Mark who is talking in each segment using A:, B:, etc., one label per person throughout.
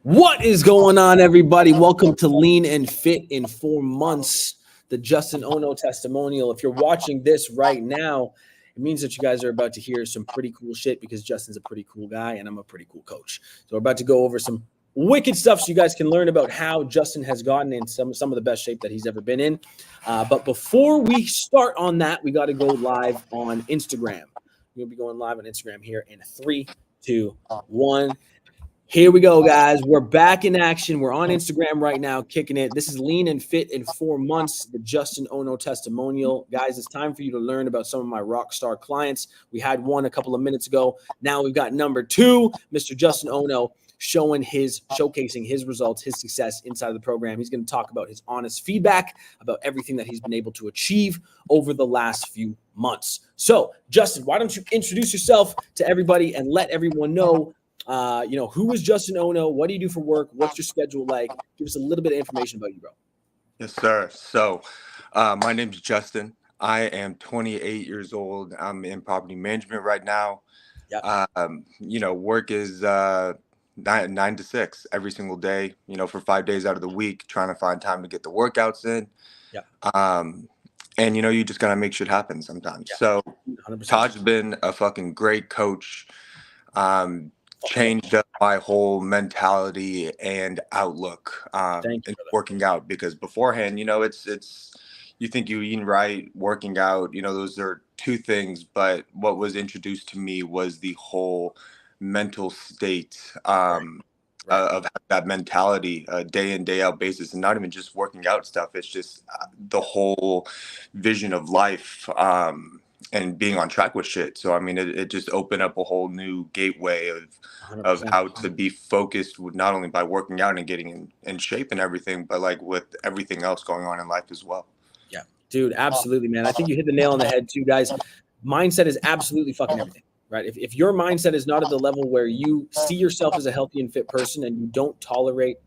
A: What is going on, everybody? Welcome to Lean and Fit in 4 months, the Justin Ono Testimonial. If you're watching this right now, it means that you guys are about to hear some pretty cool shit because Justin's a pretty cool guy and I'm a pretty cool coach. So we're about to go over some wicked stuff so you guys can learn about how Justin has gotten in some of the best shape that he's ever been in. But before we start on that, we got to go live on Instagram. We'll be going live on Instagram here in 3, 2, 1. Here we go, guys. We're back in action. We're on Instagram right now, kicking it. This is Lean and Fit in 4 months, the Justin Ono Testimonial. Guys, it's time for you to learn about some of my rock star clients. We had one a couple of minutes ago. Now we've got number 2, Mr. Justin Ono, showcasing his results, his success inside of the program. He's going to talk about his honest feedback about everything that he's been able to achieve over the last few months. So, Justin, why don't you introduce yourself to everybody and let everyone know who is Justin Ono? What do you do for work? What's your schedule like? Give us a little bit of information about you, bro.
B: Yes, sir. So my name is Justin. I am 28 years old. I'm in property management right now.
A: Yeah.
B: Work is 9 to 6 every single day, for 5 days out of the week, trying to find time to get the workouts in.
A: Yeah.
B: And you just got to make shit happen sometimes. Yeah. So
A: 100%.
B: Todd's been a fucking great coach. Changed up my whole mentality and outlook in working out, because beforehand, it's you think you eating right, working out, those are two things, but what was introduced to me was the whole mental state of that mentality, day in, day out basis, and not even just working out stuff. It's just the whole vision of life. And being on track with shit. So, I mean, it just opened up a whole new gateway of how to be focused with not only by working out and getting in shape and everything, but like with everything else going on in life as well.
A: Yeah, dude, absolutely, man. I think you hit the nail on the head too, guys. Mindset is absolutely fucking everything, right? If your mindset is not at the level where you see yourself as a healthy and fit person and you don't tolerate,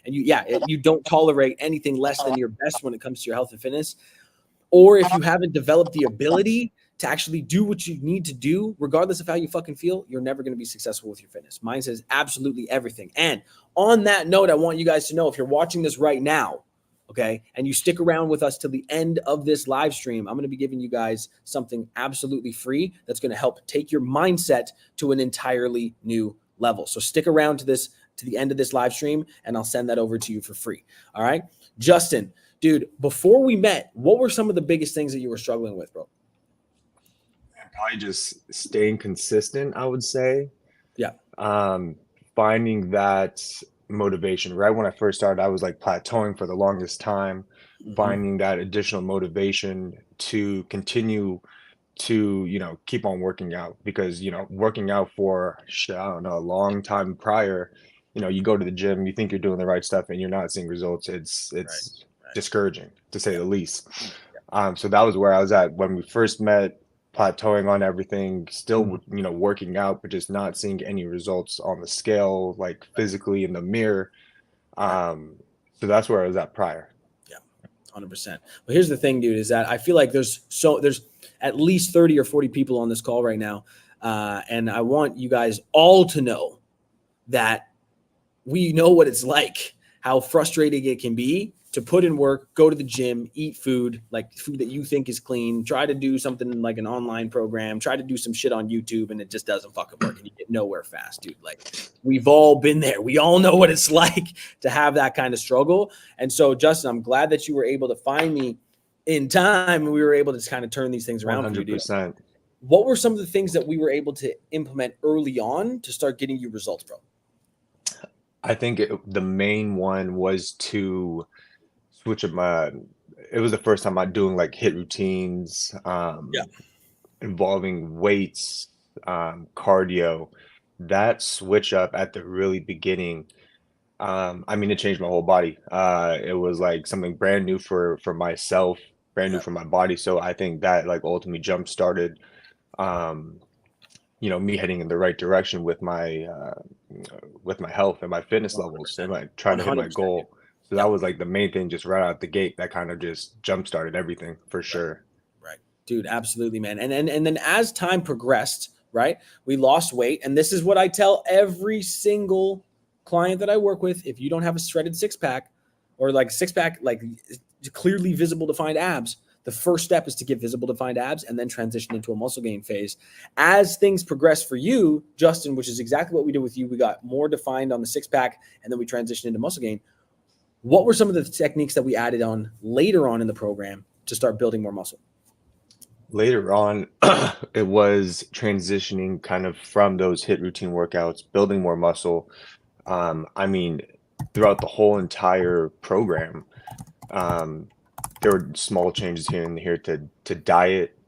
A: you don't tolerate anything less than your best when it comes to your health and fitness, or if you haven't developed the ability to actually do what you need to do, regardless of how you fucking feel, you're never going to be successful with your fitness. Mindset is absolutely everything. And on that note, I want you guys to know, if you're watching this right now, okay, and you stick around with us till the end of this live stream, I'm going to be giving you guys something absolutely free that's going to help take your mindset to an entirely new level. So stick around to the end of this live stream, and I'll send that over to you for free. All right, Justin. Dude, before we met, what were some of the biggest things that you were struggling with, bro?
C: Probably just staying consistent, I would say.
A: Yeah.
C: Finding that motivation. Right when I first started, I was like plateauing for the longest time. Mm-hmm. Finding that additional motivation to continue to, keep on working out, because, working out for, a long time prior, you go to the gym, you think you're doing the right stuff and you're not seeing results. It's discouraging, to say the least. So that was where I was at when we first met, plateauing on everything, still, working out, but just not seeing any results on the scale, like physically in the mirror. So that's where I was at prior.
A: Yeah, 100%. Well, here's the thing, dude, is that I feel like there's at least 30 or 40 people on this call right now. And I want you guys all to know that we know what it's like, how frustrating it can be to put in work, go to the gym, eat food, like food that you think is clean, try to do something like an online program, try to do some shit on YouTube, and it just doesn't fucking work, and you get nowhere fast, dude. Like, we've all been there. We all know what it's like to have that kind of struggle. And so, Justin, I'm glad that you were able to find me in time, and we were able to just kind of turn these things around
C: 100%.
A: for you, dude. What were some of the things that we were able to implement early on to start getting you results, bro?
C: I think the main one was to switch up it was the first time I'm doing like HIIT routines, involving weights, cardio. That switch up at the really beginning, it changed my whole body. It was like something brand new for myself, brand new for my body. So I think that like ultimately jump started, me heading in the right direction with my health and my fitness levels, and like trying to hit my goal. So that was like the main thing, just right out the gate, that kind of just jump started everything for sure.
A: Right. Dude, absolutely, man. And then as time progressed, right, we lost weight. And this is what I tell every single client that I work with, if you don't have a shredded six-pack or like six-pack, like clearly visible defined abs, the first step is to get visible defined abs and then transition into a muscle gain phase. As things progress for you, Justin, which is exactly what we did with you, we got more defined on the six-pack and then we transitioned into muscle gain. What were some of the techniques that we added on later on in the program to start building more muscle?
C: Later on, it was transitioning kind of from those HIIT routine workouts, building more muscle. I mean, throughout the whole entire program, there were small changes here and here to diet,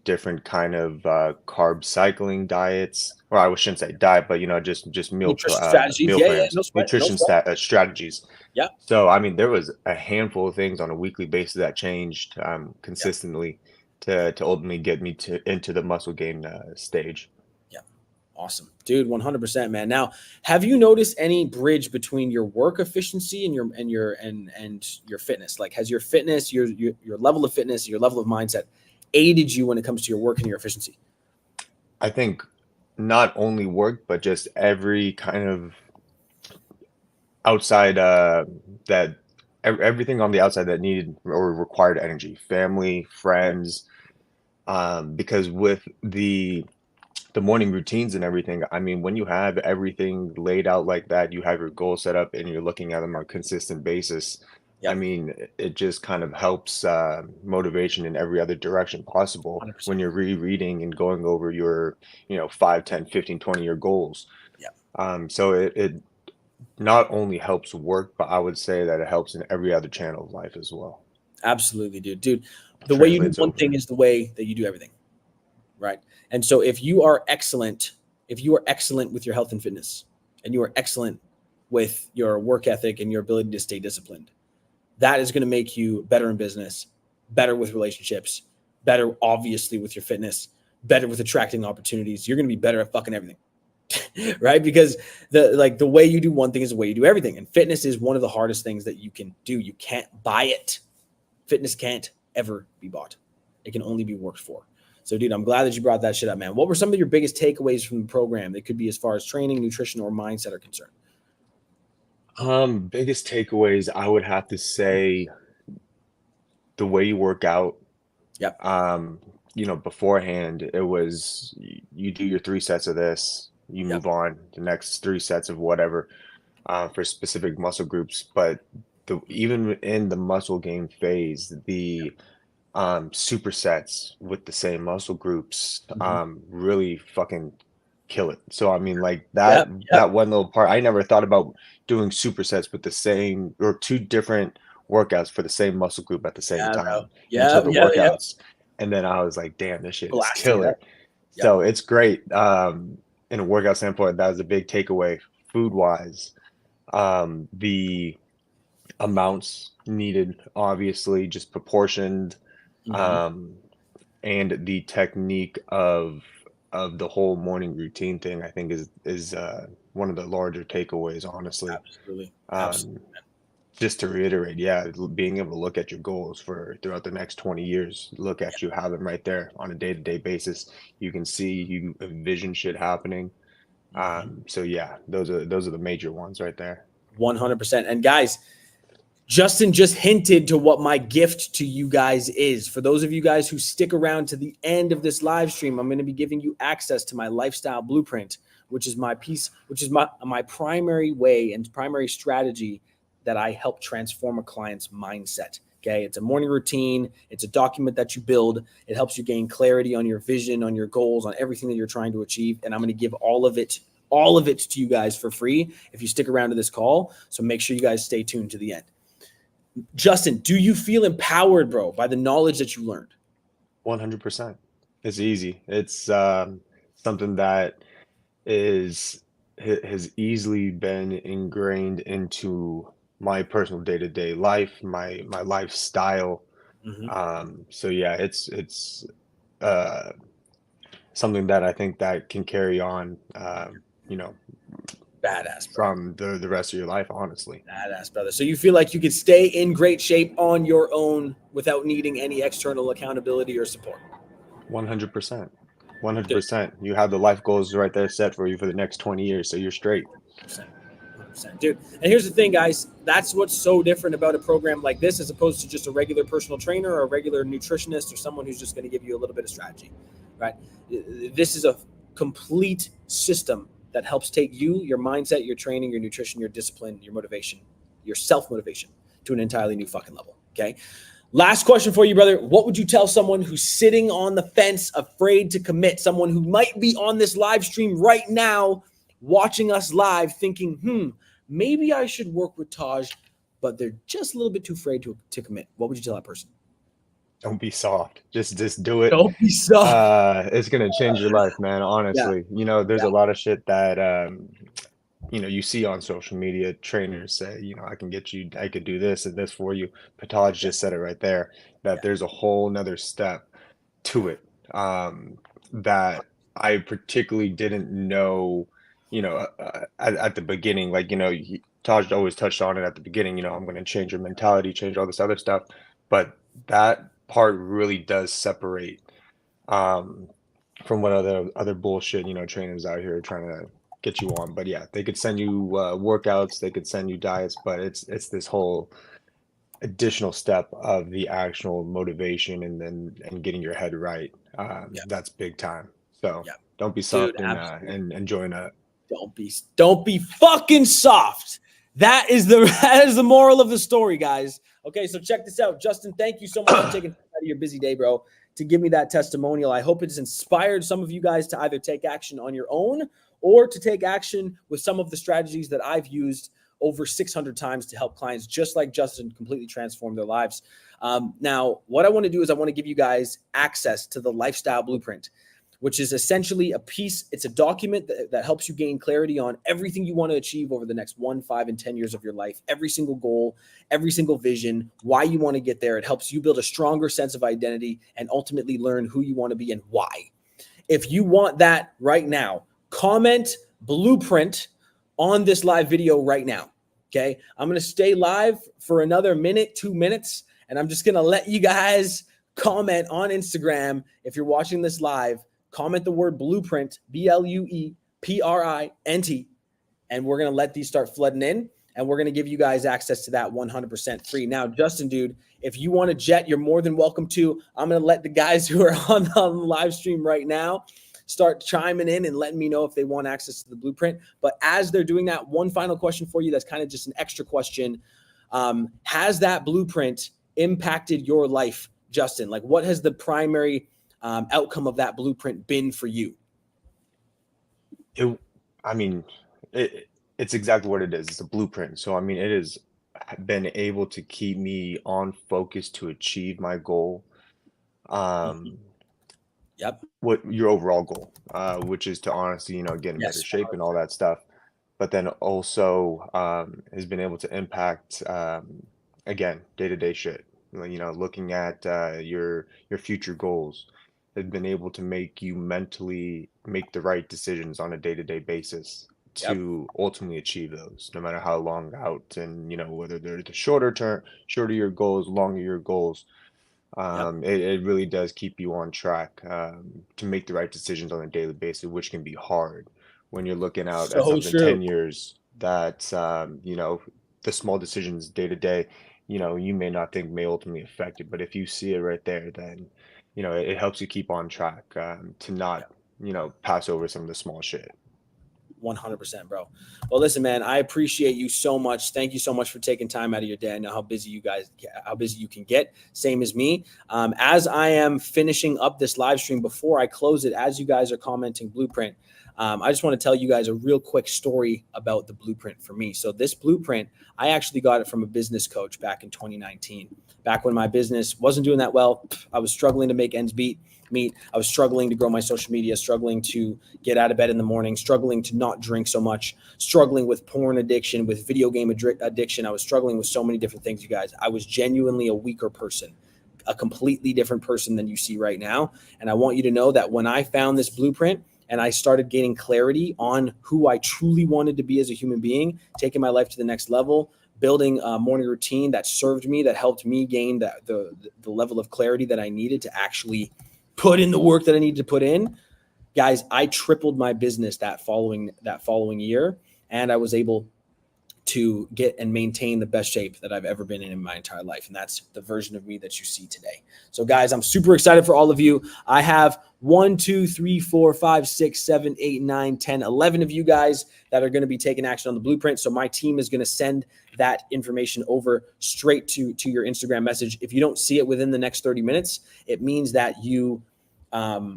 C: different kind of carb cycling diets, or I shouldn't say diet, but just meal
A: strategies.
C: meal plans,
A: No sweat,
C: nutrition strategies.
A: Yeah.
C: So I mean, there was a handful of things on a weekly basis that changed consistently to ultimately get me into the muscle gain stage.
A: Awesome, dude. 100%, man. Now, have you noticed any bridge between your work efficiency and your fitness? Like, has your fitness, your level of fitness, your level of mindset aided you when it comes to your work and your efficiency?
C: I think not only work, but just every kind of outside that everything on the outside that needed or required energy, family, friends, because with the morning routines and everything, I mean, when you have everything laid out like that, you have your goals set up and you're looking at them on a consistent basis. I mean, it just kind of helps motivation in every other direction possible
A: 100%.
C: when you're rereading and going over your, 5, 10, 15, 20-year goals. So it not only helps work, but I would say that it helps in every other channel of life as well.
A: Absolutely, dude. The way you do one thing is the way that you do everything. Right. And so if you are excellent with your health and fitness, and you are excellent with your work ethic and your ability to stay disciplined, that is going to make you better in business, better with relationships, better obviously with your fitness, better with attracting opportunities. You're going to be better at fucking everything. Right? Because the way you do one thing is the way you do everything. And fitness is one of the hardest things that you can do. You can't buy it. Fitness can't ever be bought. It can only be worked for. So, dude, I'm glad that you brought that shit up, man. What were some of your biggest takeaways from the program? They could be as far as training, nutrition, or mindset are concerned.
C: Biggest takeaways, I would have to say the way you work out.
A: Yep.
C: Beforehand, it was you do your 3 sets of this, you move on the next 3 sets of whatever for specific muscle groups. But even in the muscle gain phase, the supersets with the same muscle groups really fucking kill it. So I mean, like that one little part, I never thought about doing supersets with the same or 2 different workouts for the same muscle group at the same time until the workouts. And then I was like, damn, this shit is killer. So it's great. In a workout standpoint, that was a big takeaway food wise. The amounts needed, obviously, just proportioned. And the technique of the whole morning routine thing, I think is one of the larger takeaways, honestly.
A: Absolutely.
C: Just to reiterate, being able to look at your goals throughout the next 20 years, look at you have them right there on a day-to-day basis. You can see, you envision shit happening. So yeah, those are the major ones right there.
A: 100%. And guys, Justin just hinted to what my gift to you guys is. For those of you guys who stick around to the end of this live stream, I'm going to be giving you access to my lifestyle blueprint, which is my primary way and primary strategy that I help transform a client's mindset. Okay. It's a morning routine. It's a document that you build. It helps you gain clarity on your vision, on your goals, on everything that you're trying to achieve. And I'm going to give all of it to you guys for free if you stick around to this call. So make sure you guys stay tuned to the end. Justin, do you feel empowered, bro, by the knowledge that you learned?
C: 100%. It's easy. It's something that has easily been ingrained into my personal day-to-day life, my lifestyle. So yeah, it's something that I think that can carry on,
A: badass,
C: bro. From the rest of your life, honestly.
A: Badass, brother. So you feel like you could stay in great shape on your own without needing any external accountability or support?
C: 100%. 100%. You have the life goals right there set for you for the next 20 years, so you're straight.
A: 100%. 100%, dude. And here's the thing, guys. That's what's so different about a program like this as opposed to just a regular personal trainer or a regular nutritionist or someone who's just going to give you a little bit of strategy, right? This is a complete system that helps take you, your mindset, your training, your nutrition, your discipline, your motivation, your self-motivation to an entirely new fucking level, okay? Last question for you, brother. What would you tell someone who's sitting on the fence, afraid to commit, someone who might be on this live stream right now, watching us live, thinking, maybe I should work with Taj, but they're just a little bit too afraid to commit? What would you tell that person?
C: Don't be soft. Just do it.
A: Don't be soft.
C: It's gonna change your life, man. Honestly, there's a lot of shit that you see on social media. Trainers say, I could do this and this for you. Pataj just said it right there, that there's a whole nother step to it that I particularly didn't know, at the beginning. Like, Taj always touched on it at the beginning, I'm going to change your mentality, change all this other stuff. But that part really does separate from what other bullshit, trainers out here trying to get you on. But yeah, they could send you workouts, they could send you diets, but it's this whole additional step of the actual motivation and getting your head right. That's big time. So don't be soft. Dude, and join up.
A: Don't be fucking soft. That is the moral of the story, guys. Okay, so check this out. Justin, thank you so much for taking time out of your busy day, bro, to give me that testimonial. I hope it has inspired some of you guys to either take action on your own or to take action with some of the strategies that I've used over 600 times to help clients just like Justin completely transform their lives. Now, what I want to do is I want to give you guys access to the Lifestyle Blueprint, which is essentially it's a document that helps you gain clarity on everything you want to achieve over the next 1, 5, and 10 years of your life, every single goal, every single vision, why you want to get there. It helps you build a stronger sense of identity and ultimately learn who you want to be and why. If you want that right now, comment Blueprint on this live video right now, okay? I'm going to stay live for another minute, 2 minutes, and I'm just going to let you guys comment on Instagram. If you're watching this live, comment the word Blueprint, BLUEPRINT, and we're going to let these start flooding in, and we're going to give you guys access to that 100% free. Now, Justin, dude, if you want to jet, you're more than welcome to. I'm going to let the guys who are on the live stream right now start chiming in and letting me know if they want access to the Blueprint. But as they're doing that, one final question for you that's kind of just an extra question. Has that Blueprint impacted your life, Justin? Like, what has the primary outcome of that Blueprint been for you?
C: It's exactly what it is. It's a blueprint. So, it has been able to keep me on focus to achieve my goal. What your overall goal, which is to honestly, get in better shape and all that stuff. But then also has been able to impact, again, day-to-day shit. Looking at your future goals. Has been able to make you mentally make the right decisions on a day-to-day basis to ultimately achieve those, no matter how long out, and whether they're the shorter your goals, longer your goals. It really does keep you on track to make the right decisions on a daily basis, which can be hard when you're looking out at something 10 years that the small decisions day to day, you may not think may ultimately affect it, but if you see it right there, then it helps you keep on track to not pass over some of the small shit.
A: 100%, bro. Well, listen, man, I appreciate you so much. Thank you so much for taking time out of your day. I know how busy you can get. Same as me. As I am finishing up this live stream, before I close it, as you guys are commenting Blueprint, I just want to tell you guys a real quick story about the Blueprint for me. So this Blueprint, I actually got it from a business coach back in 2019. Back when my business wasn't doing that well, I was struggling to make ends meet. I was struggling to grow my social media, struggling to get out of bed in the morning, struggling to not drink so much, struggling with porn addiction, with video game addiction. I was struggling with so many different things, you guys. I was genuinely a weaker person, a completely different person than you see right now. And I want you to know that when I found this Blueprint and I started gaining clarity on who I truly wanted to be as a human being, taking my life to the next level, building a morning routine that served me, that helped me gain the level of clarity that I needed to actually put in the work that I needed to put in. Guys, I tripled my business that following year, and I was able to get and maintain the best shape that I've ever been in my entire life. And that's the version of me that you see today. So guys, I'm super excited for all of you. I have 1, 2, 3, 4, 5, 6, 7, 8, 9, 10, 11 of you guys that are going to be taking action on the blueprint. So my team is going to send that information over straight to your Instagram message. If you don't see it within the next 30 minutes, it means that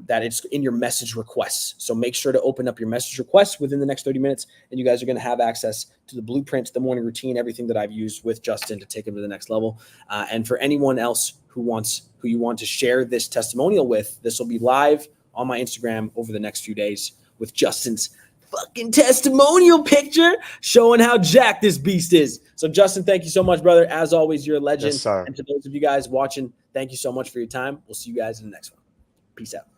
A: that it's in your message requests. So make sure to open up your message requests within the next 30 minutes, and you guys are going to have access to the blueprint, the morning routine, everything that I've used with Justin to take him to the next level. And for anyone else who you want to share this testimonial with, this will be live on my Instagram over the next few days with Justin's fucking testimonial picture showing how jacked this beast is. So Justin, thank you so much, brother. As always, you're a legend.
C: Yes, sir.
A: And to those of you guys watching, thank you so much for your time. We'll see you guys in the next one. Peace out.